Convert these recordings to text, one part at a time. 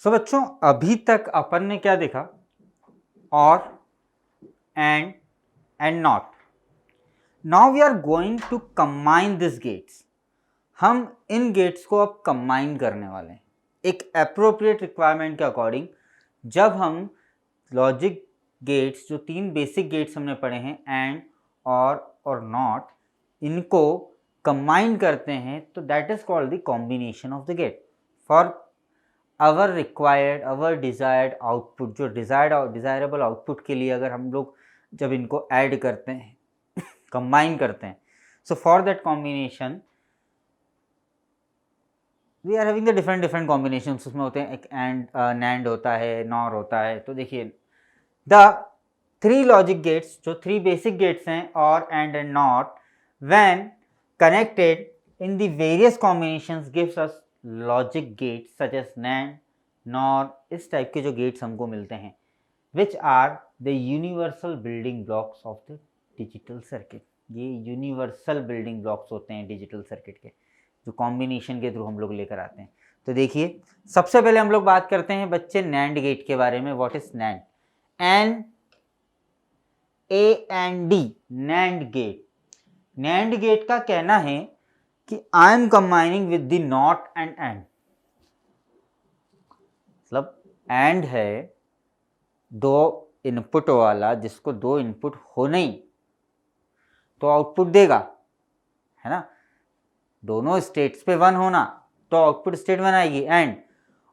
सो बच्चों अभी तक अपन ने क्या देखा, और and not. Now we are going to combine this gates. हम इन गेट्स को अब कंबाइन करने वाले हैं एक एप्रोप्रिएट रिक्वायरमेंट के अकॉर्डिंग। जब हम लॉजिक गेट्स, जो तीन बेसिक गेट्स हमने पढ़े हैं, एंड और नॉट, इनको कंबाइन करते हैं तो that is called the combination of the get for our required, our desired output. जो डिज़ायरेबल आउटपुट के लिए अगर हम लोग जब इनको ऐड करते हैं, कंबाइन करते हैं, so for that combination we are having the different combination. उसमें होते हैं एक एंड, नैंड होता है, नॉर होता है। तो देखिए द थ्री लॉजिक गेट्स, जो थ्री बेसिक गेट्स हैं, और and not, when connected in the various combinations gives us logic gates such as NAND, NOR, इस टाइप के जो गेट्स हमको मिलते हैं, which are the universal building blocks of the digital circuit. ये universal building blocks होते हैं digital circuit के, जो कॉम्बिनेशन के थ्रू हम लोग लेकर आते हैं। तो देखिए सबसे पहले हम लोग बात करते हैं बच्चे नैंड गेट के बारे में। What is NAND? N A and D, NAND gate. NAND gate का कहना है कि I am combining with the not and and. मतलब एंड है दो इनपुट वाला, जिसको दो इनपुट हो नहीं तो आउटपुट देगा, है ना। दोनों स्टेट्स पे वन होना तो आउटपुट स्टेट वन आएगी, एंड,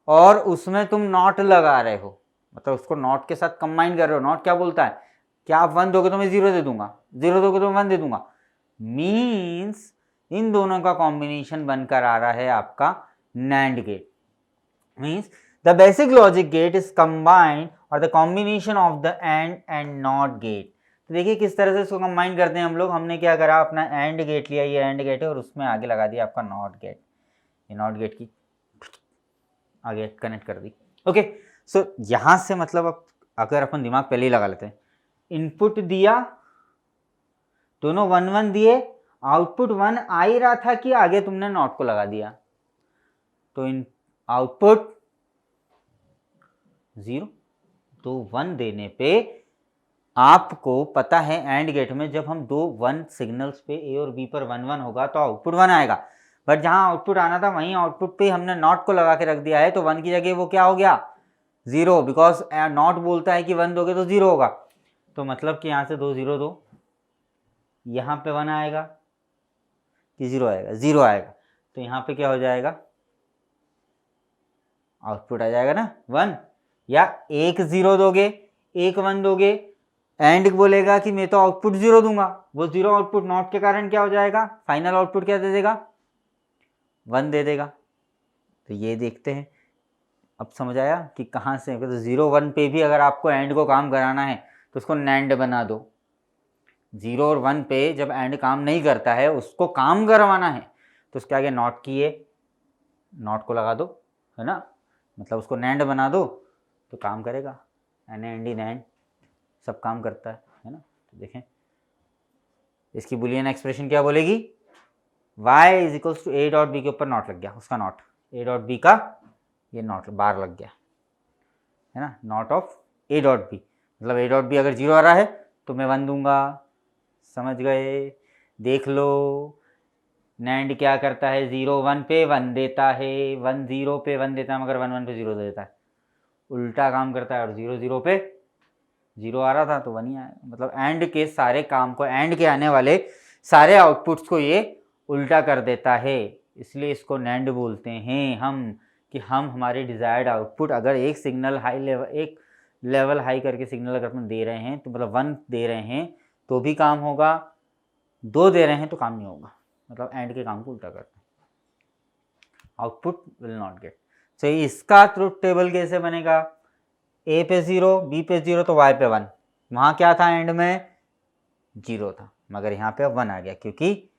और उसमें तुम नॉट लगा रहे हो, मतलब उसको नॉट के साथ कंबाइन कर रहे हो। नॉट क्या बोलता है कि आप वन दोगे तो मैं जीरो दे दूंगा, जीरो दोगे तो मैं वन दे दूंगा। मीन्स इन दोनों का कॉम्बिनेशन बनकर आ रहा है आपका NAND gate. Means the basic logic gate is combined और the combination of the AND not gate. तो देखिए किस तरह से इसको कंबाइन करते हैं हम लोग। हमने क्या करा, अपना एंड गेट लिया, ये एंड गेट है, और उसमें आगे लगा दिया आपका नॉट गेट। ये नॉट गेट की आगे कनेक्ट कर दी। ओके, सो यहां से मतलब अब अगर अपन दिमाग पहले ही लगा लेते हैं, इनपुट दिया, दोनों वन वन दिए, आउटपुट वन आ ही रहा था कि आगे तुमने नॉट को लगा दिया, तो इन आउटपुट जीरो। तो वन देने पे आपको पता है एंड गेट में जब हम दो वन सिग्नल्स पे ए और बी पर वन वन होगा तो आउटपुट वन आएगा। बट जहां आउटपुट आना था वहीं आउटपुट पे हमने नॉट को लगा के रख दिया है, तो वन की जगह वो क्या हो गया, जीरो, बिकॉज नॉट बोलता है कि वन दोगे तो जीरो होगा। तो मतलब कि यहाँ से दो जीरो दो, यहाँ पे वन आएगा कि जीरो आएगा, जीरो आएगा, तो यहाँ पे क्या हो जाएगा, आउटपुट आ जाएगा ना वन। या एक जीरो दोगे, एक वन दोगे, एंड बोलेगा कि मैं तो आउटपुट जीरो दूंगा, वो जीरो आउटपुट नॉट के कारण क्या हो जाएगा, फाइनल आउटपुट क्या दे देगा, वन दे देगा। तो ये देखते हैं, अब समझ आया कि कहाँ से। तो जीरो वन पे भी अगर आपको एंड को काम कराना है तो उसको नैंड बना दो। जीरो और वन पे जब एंड काम नहीं करता है, उसको काम करवाना है, तो उसके आगे नॉट किए, नॉट को लगा दो, है ना, मतलब उसको नैंड बना दो तो काम करेगा। एन एंड नैंड सब काम करता है ना। तो देखें इसकी बुलियन एक्सप्रेशन क्या बोलेगी, y is equals to A dot B के ऊपर नॉट लग गया, उसका नॉट, ए डॉट बी का ये नॉट बार लग गया, है ना, not of A dot B. मतलब ए डॉट बी अगर जीरो आ रहा है तो मैं वन दूंगा। समझ गए? देख लो नैंड क्या करता है, जीरो वन पे वन देता है, वन जीरो पे वन देता है, मगर वन वन पे जीरो दे देता है, उल्टा काम करता है। और जीरो जीरो पे जीरो आ रहा था तो वन ही आया। मतलब एंड के सारे काम को, एंड के आने वाले सारे आउटपुट्स को ये उल्टा कर देता है, इसलिए इसको नैंड बोलते हैं हम। कि हम हमारे डिज़ायर्ड आउटपुट अगर एक सिग्नल हाई लेवल, एक लेवल हाई करके सिग्नल अगर अपन दे रहे हैं तो मतलब वन दे रहे हैं तो भी काम होगा, दो दे रहे हैं तो काम नहीं होगा। मतलब एंड के काम को उल्टा करते हैं, आउटपुट विल नॉट गेट। तो इसका ट्रुथ टेबल कैसे बनेगा, ए पे जीरो, बी पे जीरो, तो वाई पे वन। वहाँ क्या था एंड में, जीरो था, मगर यहाँ पे अब वन आ गया क्योंकि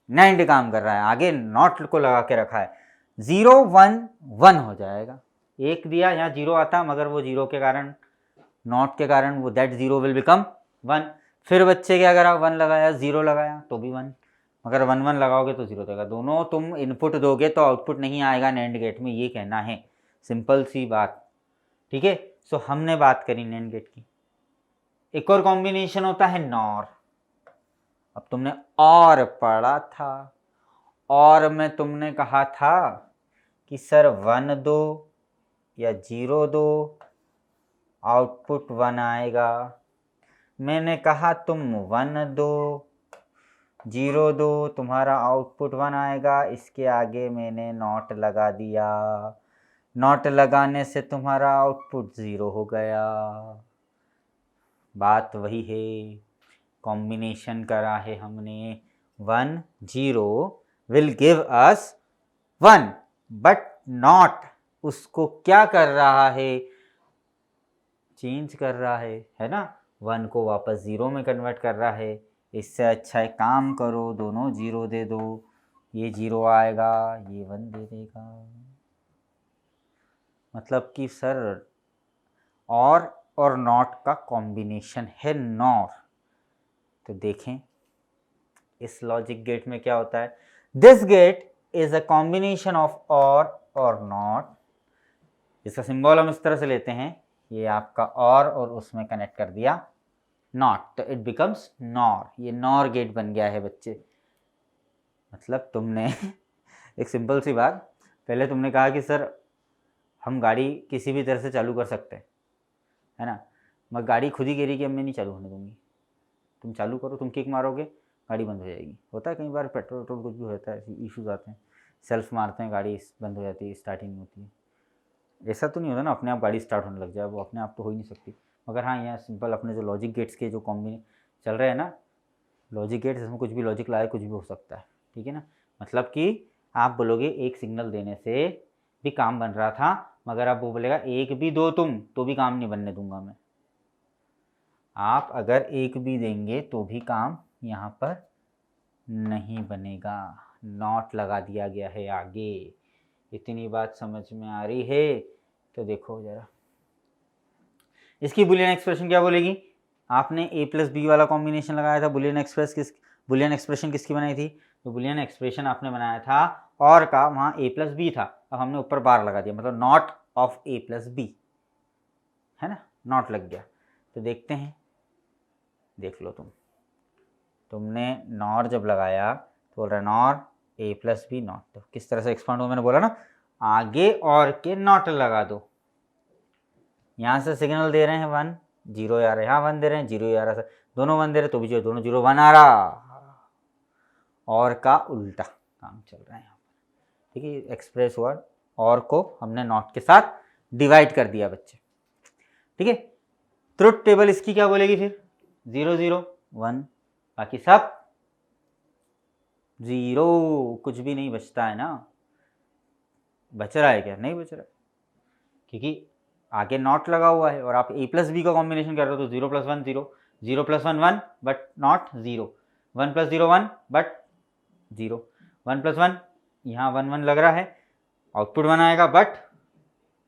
नैंड काम कर रहा है, आगे नॉट को लगा के रखा है। जीरो वन वन हो जाएगा, एक दिया यहाँ जीरो आता, मगर वो जीरो के कारण, नॉट के कारण, वो that zero will become one. फिर बच्चे क्या करा, वन लगाया, जीरो लगाया तो भी वन, मगर वन वन लगाओगे तो जीरो देगा। दोनों तुम इनपुट दोगे तो आउटपुट नहीं आएगा नैंड गेट में, ये कहना है। सिंपल सी बात। ठीक है, सो हमने बात करी नैंड गेट की। एक और कॉम्बिनेशन होता है नॉर। अब तुमने और पढ़ा था, और में तुमने कहा था कि सर 1 दो या 0 दो, आउटपुट 1 आएगा। मैंने कहा तुम 1 दो 0 दो, तुम्हारा आउटपुट 1 आएगा। इसके आगे मैंने नॉट लगा दिया, नॉट लगाने से तुम्हारा आउटपुट 0 हो गया। बात वही है, कॉम्बिनेशन करा है हमने। 1 0 will give us 1, but not उसको क्या कर रहा है, चेंज कर रहा है ना, 1 को वापस 0 में कन्वर्ट कर रहा है। इससे अच्छा एक काम करो, दोनों 0 दे दो, ये 0 आएगा, ये 1 दे देगा। मतलब कि सर और नॉट का कॉम्बिनेशन है नॉर। तो देखें इस लॉजिक गेट में क्या होता है। This gate is a combination of or not. इसका सिंबल हम इस तरह से लेते हैं, ये आपका और उसमें कनेक्ट कर दिया नॉट, तो इट बिकम्स नॉर। ये नॉर गेट बन गया है बच्चे। मतलब तुमने एक सिंपल सी बात, पहले तुमने कहा कि सर हम गाड़ी किसी भी तरह से चालू कर सकते हैं, है ना, मैं गाड़ी खुद ही कह रही कि अब मैं नहीं चालू होने दूंगी, तुम चालू करो, तुम किक मारोगे गाड़ी बंद हो जाएगी। होता है कई बार पेट्रोल कुछ भी होता है, इश्यूज आते हैं, सेल्फ मारते हैं, गाड़ी बंद हो जाती है, स्टार्टिंग नहीं होती है। ऐसा तो नहीं होता ना अपने आप गाड़ी स्टार्ट होने लग जाए, वो अपने आप तो हो ही नहीं सकती। मगर हाँ, यहाँ सिंपल अपने जो लॉजिक गेट्स के जो कॉम्बिने चल रहे हैं ना, लॉजिक गेट्स, इसमें कुछ भी लॉजिक लाए कुछ भी हो सकता है। ठीक है ना, मतलब कि आप बोलोगे एक सिग्नल देने से भी काम बन रहा था, मगर अब वो बोलेगा एक भी दो तुम, तो भी काम नहीं बनने दूंगा मैं। आप अगर एक भी देंगे तो भी काम यहाँ पर नहीं बनेगा, नॉट लगा दिया गया है आगे। इतनी बात समझ में आ रही है? तो देखो जरा, इसकी बुलियन एक्सप्रेशन क्या बोलेगी। आपने a प्लस बी वाला कॉम्बिनेशन लगाया था, बुलियन एक्सप्रेशन किसकी बनाई थी, तो बुलियन एक्सप्रेशन आपने बनाया था और का, वहाँ a प्लस बी था, अब हमने ऊपर बार लगा दिया, मतलब not of a plus B, है ना, नॉट लग गया। तो देखते हैं, देख लो तुमने नॉर जब लगाया तो बोल रहा है NOR a plus B not, तो किस तरह से एक्सपांड हो, मैंने बोला ना, आगे और के नॉट लगा दो। यहाँ से सिग्नल दे रहे हैं 1 0 आ रहा है, यहाँ 1 दे रहे हैं 0 आ रहा है, दोनों 1 दे रहे तो भी 0, दोनों 0 1 आ रहा, और का उल्टा काम चल रहा है यहाँ पर। ठीक है, एक्सप्रेस हुआ, और को हमने नॉट के साथ डिवाइड कर दिया बच्चे। ठीक है, ट्रुथ टेबल इसकी क्या बोलेगी फिर, 0 0 1, बाकी सब 0, कुछ भी नहीं बचता है ना, बच रहा है क्या, नहीं बच रहा, क्योंकि आगे नॉट लगा हुआ है और आप a प्लस बी का कॉम्बिनेशन कर रहे हो, तो 0 plus 1 0, 0 plus 1 1, but not 0, 1 plus 0 1, but 0, 1 plus 1, यहाँ 1 1 लग रहा है, आउटपुट 1 आएगा, बट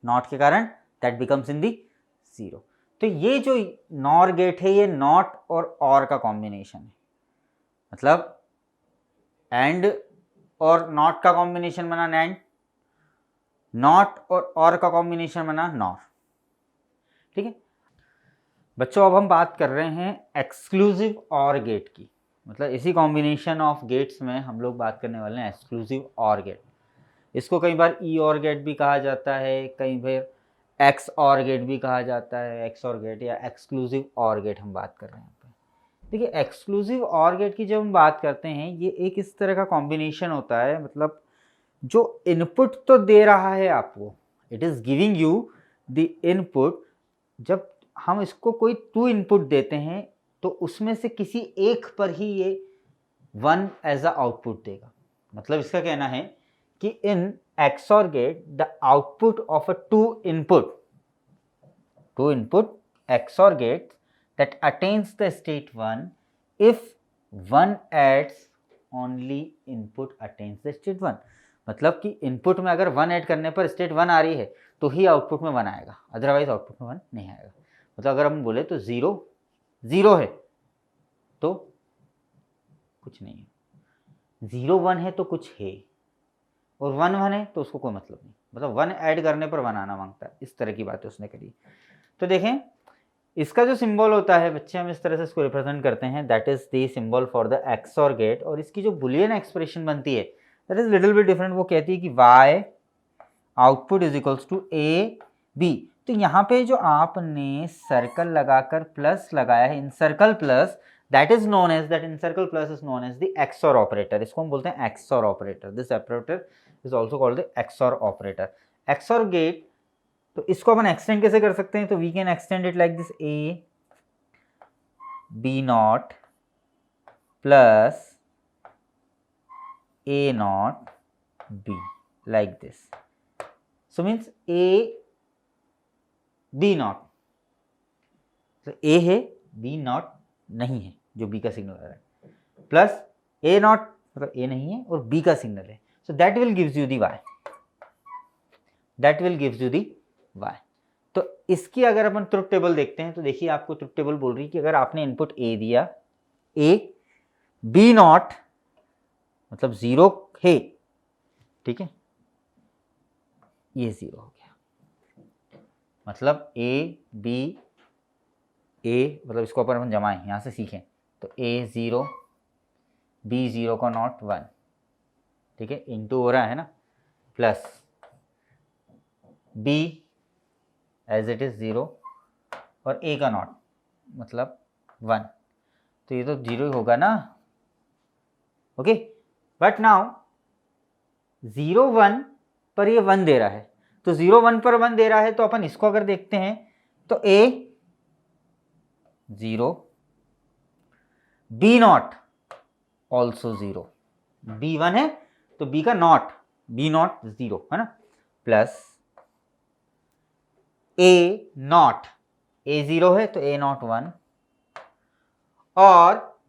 नॉट के कारण दैट बिकम्स इन दी 0। तो ये जो नॉर गेट है, ये नॉट और का कॉम्बिनेशन है, मतलब एंड और नॉट का कॉम्बिनेशन बना नैंड, नॉट और का कॉम्बिनेशन बना नॉर। ठीक है बच्चों, अब हम बात कर रहे हैं एक्सक्लूसिव और गेट की, मतलब इसी कॉम्बिनेशन ऑफ गेट्स में हम लोग बात करने वाले हैं एक्सक्लूसिव और गेट। इसको कई बार ई और गेट भी कहा जाता है, कई बार एक्स और गेट भी कहा जाता है, एक्स और गेट या एक्सक्लूसिव और गेट हम बात कर रहे हैं। देखिए, एक्सक्लूसिव और गेट की जब हम बात करते हैं, ये एक इस तरह का कॉम्बिनेशन होता है, मतलब जो इनपुट तो दे रहा है आपको, it is giving you the input. जब हम इसको कोई 2 इनपुट देते हैं तो उसमें से किसी एक पर ही ये 1 एज अ आउटपुट देगा। मतलब इसका कहना है कि in XOR gate the output of a 2 input XOR gate that attains the state 1 if 1 adds only input attains the state 1। मतलब कि इनपुट में अगर 1 ऐड करने पर स्टेट 1 आ रही है तो ही आउटपुट में 1 आएगा, अदरवाइज आउटपुट में 1 नहीं आएगा। मतलब अगर हम बोले तो 0 0 है तो कुछ नहीं है, 0 1 है तो कुछ है, और 1 1 है तो उसको कोई मतलब नहीं, मतलब 1 ऐड करने पर 1 आना मांगता है, इस तरह की बातें उसने करी। तो देखें इसका जो सिंबल होता है बच्चे, हम इस तरह से इसको रिप्रेजेंट करते हैं, that is the symbol for the XOR gate. और इसकी जो बुलियन एक्सप्रेशन बनती है that is little bit different. वो कहती है कि y output is equals to A B. तो यहाँ पे जो आपने सर्कल लगाकर प्लस लगाया है, in circle plus, that is known as, that in circle plus is known as the XOR operator. इसको हम बोलते हैं XOR operator. This operator is also called the XOR operator, XOR gate. तो इसको अपन एक्सटेंड कैसे कर सकते हैं? तो we can extend it like this, A B not plus A not B, like this. So means A B not, तो A है बी नॉट नहीं है, जो बी का सिग्नल आ रहा है, प्लस ए नॉट मतलब ए नहीं है और बी का सिग्नल है। So that will gives you the Y, that will gives you the Y. तो इसकी अगर अपन ट्रुथ टेबल देखते हैं तो देखिए आपको ट्रुथ टेबल बोल रही है कि अगर आपने इनपुट ए दिया, ए बी नॉट मतलब 0 है, ठीक है, ये 0 हो गया, मतलब ए बी, ए मतलब इसको अपन जमाएं, यहां से सीखें, तो ए 0 बी 0 का नॉट 1, ठीक है, इंटू हो रहा है ना, plus B as it is 0 और ए का नॉट मतलब 1, तो ये तो 0 ही होगा ना, ओके। बट नाउ 0 1 पर ये 1 दे रहा है, तो 0 1 पर 1 दे रहा है, तो अपन इसको अगर देखते हैं तो ए 0 बी नॉट ऑल्सो 0, बी 1 है तो बी का नॉट, बी नॉट 0 है ना, प्लस ए नॉट, ए 0 है तो ए नॉट 1 और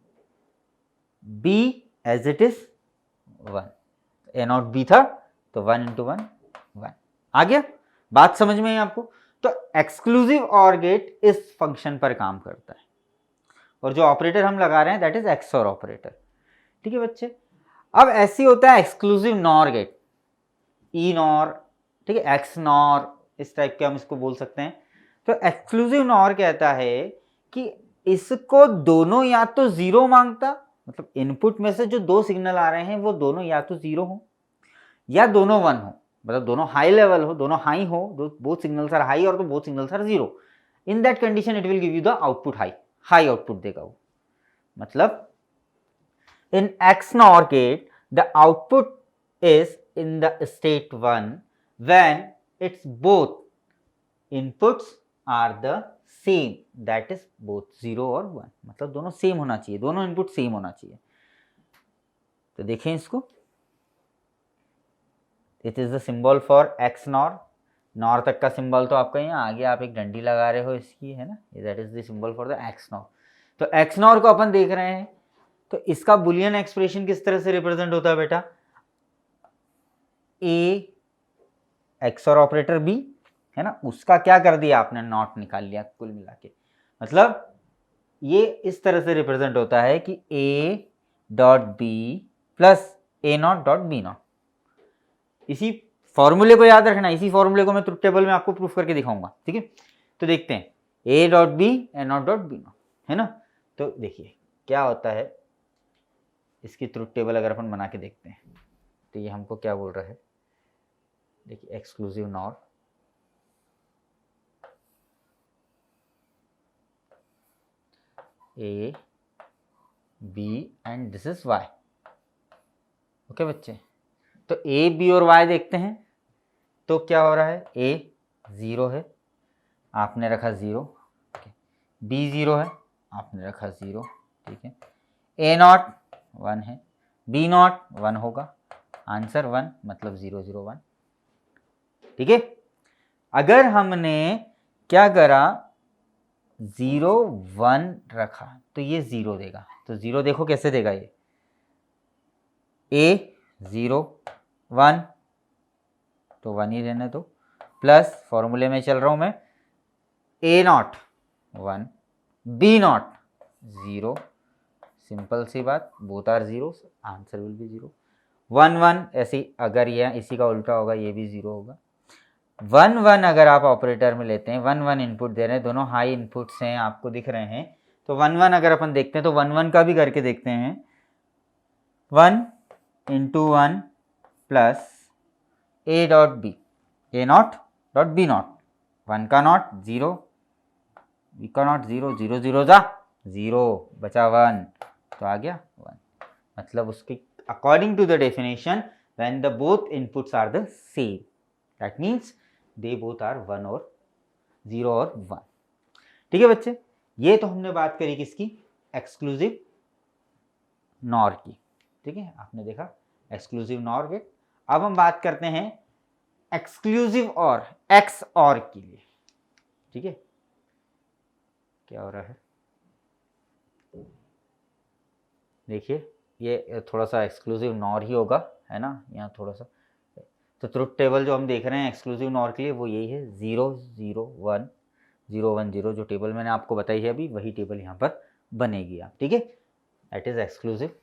B as it is 1, A not B था तो 1 इंटू 1 1। आ गया, बात समझ में है आपको? तो एक्सक्लूसिव ऑर गेट इस फंक्शन पर काम करता है और जो ऑपरेटर हम लगा रहे हैं दैट इज एक्सऑर ऑपरेटर, ठीक है बच्चे। अब ऐसी होता है एक्सक्लूसिव नॉर गेट, ई नॉर, ठीक है, एक्स नॉर, इस टाइप के हम इसको बोल सकते हैं। तो एक्सक्लूसिव नॉर कहता है कि इसको दोनों या तो 0 मांगता, मतलब इनपुट में से जो 2 सिग्नल आ रहे हैं वो दोनों या तो 0 हो या दोनों 1 हो, मतलब दोनों हाई लेवल हो, दोनों हाई हो, बोथ सिग्नल्स आर हाई और तो both signals are 0। In that condition it will give you the output high, high output देगा वो। मतलब in XNOR gate the output is in the state 1 when its both inputs are the same, that is both 0 और 1, मतलब दोनों same होना चाहिए, दोनों input same होना चाहिए। तो देखें इसको, it is the symbol for XNOR, nor तक का सिंबल तो आपका यहाँ आगे आप एक डंडी लगा रहे हो इसकी, है ना, that is the symbol for the XNOR। तो XNOR को अपन देख रहे हैं, तो इसका बुलियन एक्सप्रेशन किस तरह से रिप्रेजेंट होता है बेटा, ए एक्सऑर ऑपरेटर बी, है ना, उसका क्या कर दिया आपने, नॉट निकाल लिया कुल मिला के, मतलब ये इस तरह से रिप्रेजेंट होता है कि A dot B plus A not dot B not. इसी फॉर्मूले को याद रखना, इसी फॉर्मूले को मैं ट्रुथ टेबल में आपको प्रूफ करके दिखाऊंगा, ठीक है। तो देखते हैं A dot B A not dot B not, है ना। तो देखिए क्या होता है, इसकी ट्रुथ टेबल अगर अपन बना के देखते हैं तो ये हमको क्या बोल रहा है, देखिए exclusive NOR, A B and this is Y, okay बच्चे। तो ए बी और वाई देखते हैं तो क्या हो रहा है, ए 0 है आपने रखा 0, बी 0 है आपने रखा 0, ठीक है, ए नॉट 1 है, बी नॉट 1 होगा, आंसर 1 मतलब 0 0 1, ठीक है। अगर हमने क्या करा 0 1 रखा तो ये 0 देगा, तो 0 देखो कैसे देगा, ये ए 0 1 तो 1 ही रहने दो, प्लस फॉर्मूले में चल रहा हूं मैं, A not 1 B not 0, simple सी बात, both are 0, answer will be 0, 1 1 ऐसे, अगर ये इसी का उल्टा होगा ये भी 0 होगा। 1 1 अगर आप ऑपरेटर में लेते हैं, 1 1 इनपुट दे रहे हैं, दोनों हाई इनपुट्स हैं, आपको दिख रहे हैं, तो 1 1 अगर अपन देखते हैं तो 1 1 का भी करके देखते हैं। 1 into 1 plus A dot B, A not dot B not, 1 का नॉट 0, बी का नॉट 0, 0 0 जा 0, बचा 1, तो आ गया 1। मतलब उसकी according to the definition when the both inputs are the same, that means they both are 1 और 0 और 1। ठीक है बच्चे, ये तो हमने बात करी किसकी, एक्सक्लूसिव नॉर की। ठीक है, आपने देखा एक्सक्लूसिव नॉर के। अब हम बात करते हैं एक्सक्लूसिव और, एक्स और के लिए। ठीक है, क्या हो रहा है देखिए, ये थोड़ा सा एक्सक्लूसिव नॉर ही होगा, है ना, यहाँ थोड़ा सा। तो ट्रुथ टेबल जो हम देख रहे हैं एक्सक्लूसिव नॉर के लिए वो यही है, 0 0 1 0 1 0, जो टेबल मैंने आपको बताई है अभी, वही टेबल यहाँ पर बनेगी आप। ठीक है, that is exclusive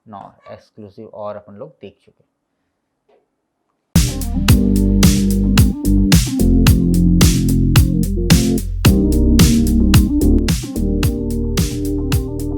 nor, exclusive और अपन लोग देख चुके हैं।